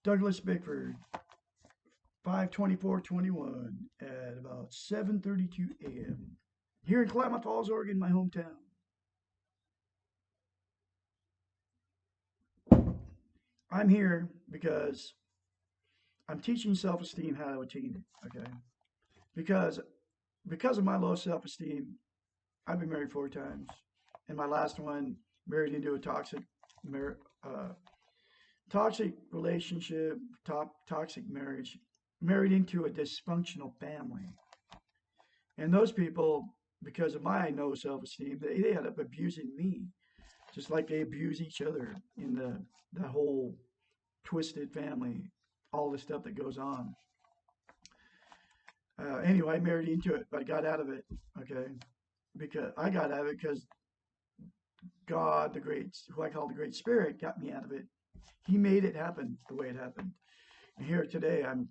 Douglas Bickford, 5/24/21 at about 7:32 a.m. here in Klamath Falls, Oregon, my hometown. I'm here because I'm teaching self-esteem how to attain it. Okay, because because of my low self-esteem, I've been married 4 times, and my last one married into a mar- uh, toxic relationship, toxic marriage, married into a dysfunctional family. And those people, because of my no self-esteem, they end up abusing me, just like they abuse each other in the whole twisted family, all the stuff that goes on. Anyway, I married into it, but I got out of it. Okay, because I got out of it because God, the great, who I call the Great Spirit, got me out of it. He made it happen the way it happened. And here today, I'm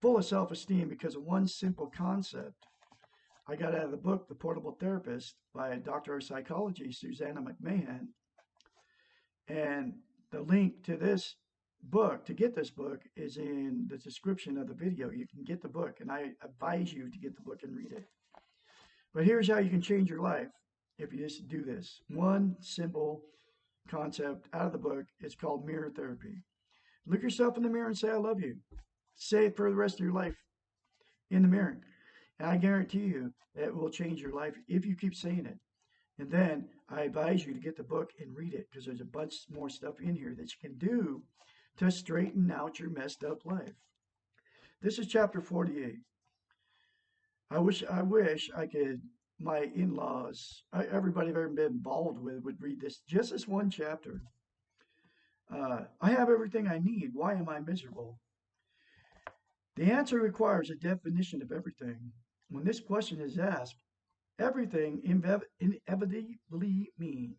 full of self-esteem because of one simple concept. I got out of the book, The Portable Therapist, by Doctor of Psychology, Susanna McMahon. And the link to this book, to get this book, is in the description of the video. You can get the book, and I advise you to get the book and read it. But here's how you can change your life if you just do this. One simple concept out of the book. It's called mirror therapy. Look yourself in the mirror and say, I love you. Say it for the rest of your life in the mirror. And I guarantee you that it will change your life if you keep saying it. And then I advise you to get the book and read it because there's a bunch more stuff in here that you can do to straighten out your messed up life. This is chapter 48. I wish I could, my in-laws, everybody I've ever been involved with would read this, just this one chapter. I have everything I need. Why am I miserable? The answer requires a definition of everything. When this question is asked, everything inevitably means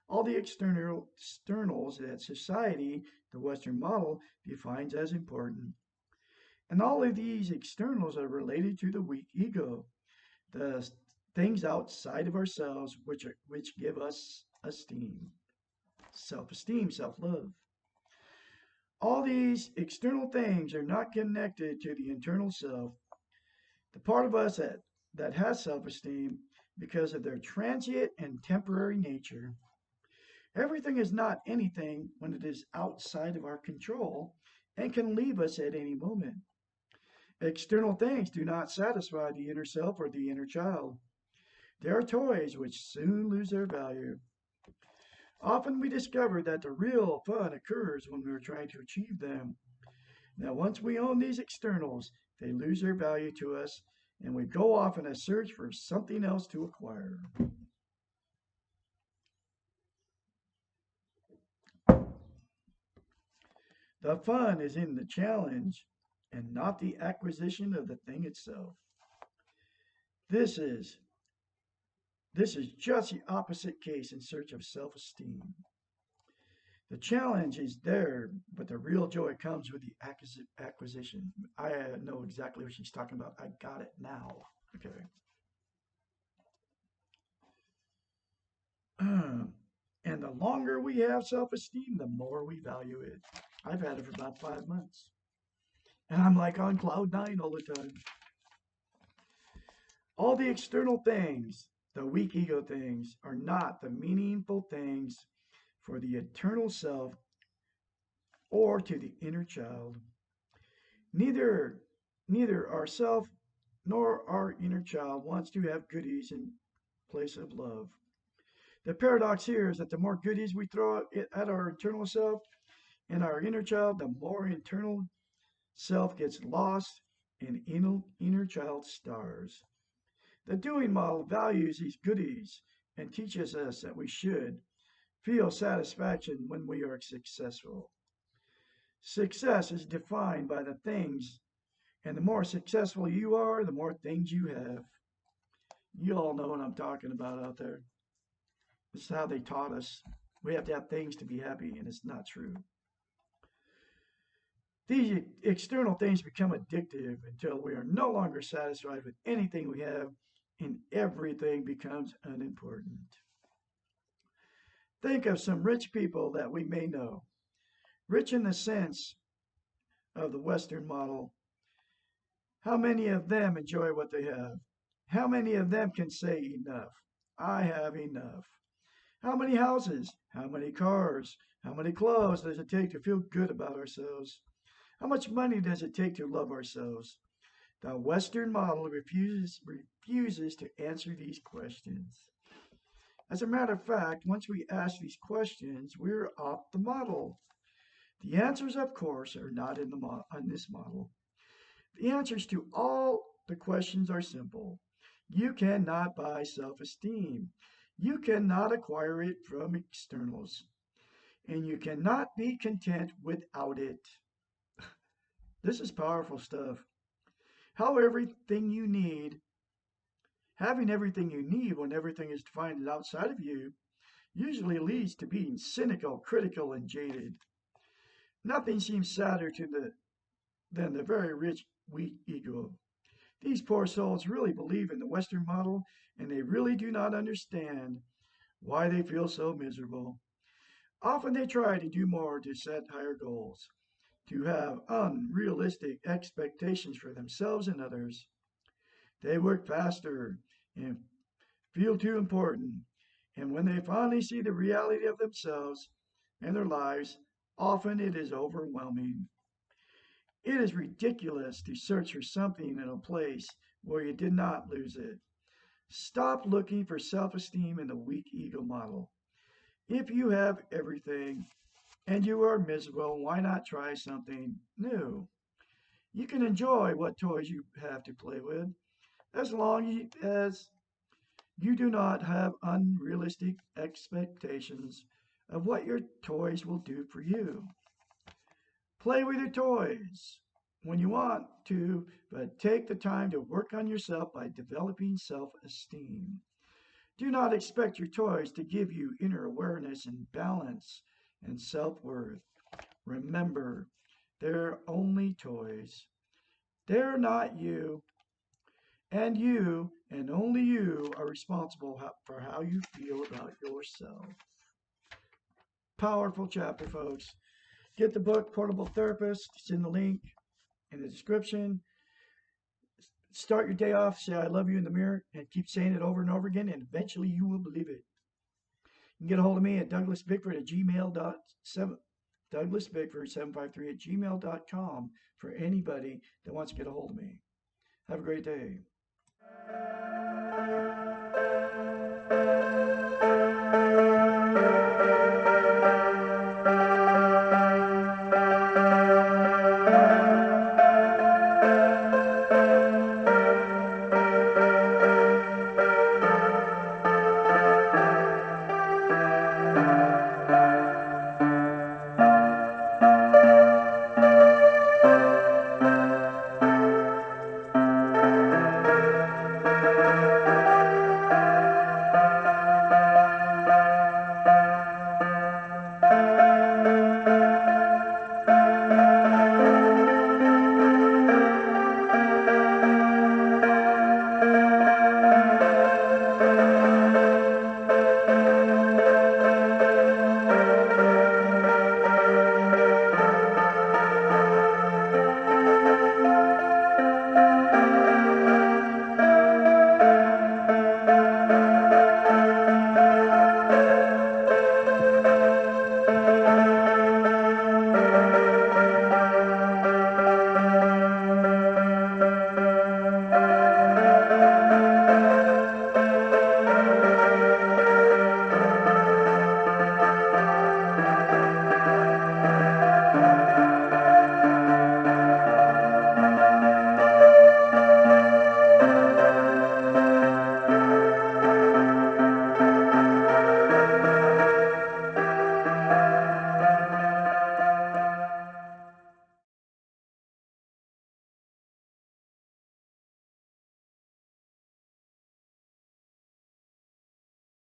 all the externals that society, the Western model, defines as important. And all of these externals are related to the weak ego, the things outside of ourselves which give us esteem, self-esteem, self-love. All these external things are not connected to the internal self, the part of us that has self-esteem, because of their transient and temporary nature. Everything is not anything when it is outside of our control and can leave us at any moment. External things do not satisfy the inner self or the inner child. They are toys which soon lose their value. Often we discover that the real fun occurs when we are trying to achieve them. Now, once we own these externals, they lose their value to us, and we go off in a search for something else to acquire. The fun is in the challenge and not the acquisition of the thing itself. This is this is just the opposite case in search of self-esteem. The challenge is there, but the real joy comes with the acquisition. I know exactly what she's talking about. I got it now. Okay. And the longer we have self-esteem, the more we value it. I've had it for about 5 months. And I'm like on cloud nine all the time. All the external things, the weak ego things, are not the meaningful things for the eternal self or to the inner child. Neither neither ourself nor our inner child wants to have goodies in place of love. The paradox here is that the more goodies we throw at our internal self and our inner child, the more internal self gets lost and inner child stars. The doing model values these goodies and teaches us that we should feel satisfaction when we are successful. Success is defined by the things, and the more successful you are, the more things you have. You all know what I'm talking about out there. This is how they taught us. We have to have things to be happy, and it's not true. These external things become addictive until we are no longer satisfied with anything we have, and everything becomes unimportant. Think of some rich people that we may know. Rich in the sense of the Western model, how many of them enjoy what they have? How many of them can say enough? I have enough. How many houses? How many cars? How many clothes does it take to feel good about ourselves? How much money does it take to love ourselves? The Western model refuses to answer these questions. As a matter of fact, once we ask these questions, we're off the model. The answers, of course, are not on this model. The answers to all the questions are simple. You cannot buy self esteem. You cannot acquire it from externals. And you cannot be content without it. This is powerful stuff. How everything you need, having everything you need when everything is defined outside of you, usually leads to being cynical, critical, and jaded. Nothing seems sadder than the very rich, weak ego. These poor souls really believe in the Western model, and they really do not understand why they feel so miserable. Often they try to do more to set higher goals, to have unrealistic expectations for themselves and others. They work faster and feel too important. And when they finally see the reality of themselves and their lives, often it is overwhelming. It is ridiculous to search for something in a place where you did not lose it. Stop looking for self esteem in the weak ego model. If you have everything and you are miserable, why not try something new? You can enjoy what toys you have to play with as long as you do not have unrealistic expectations of what your toys will do for you. Play with your toys when you want to, but take the time to work on yourself by developing self esteem. Do not expect your toys to give you inner awareness and balance and self worth. Remember, they're only toys. They're not you, and you and only you are responsible for how you feel about yourself. Powerful chapter, folks. Get the book, Portable Therapist. It's in the link in the description. Start your day off, say I love you in the mirror, and keep saying it over and over again, and eventually you will believe it. You can get a hold of me at Douglas Bickford at gmail.7. Douglas Bickford 753 at gmail.com for anybody that wants to get a hold of me. Have a great day.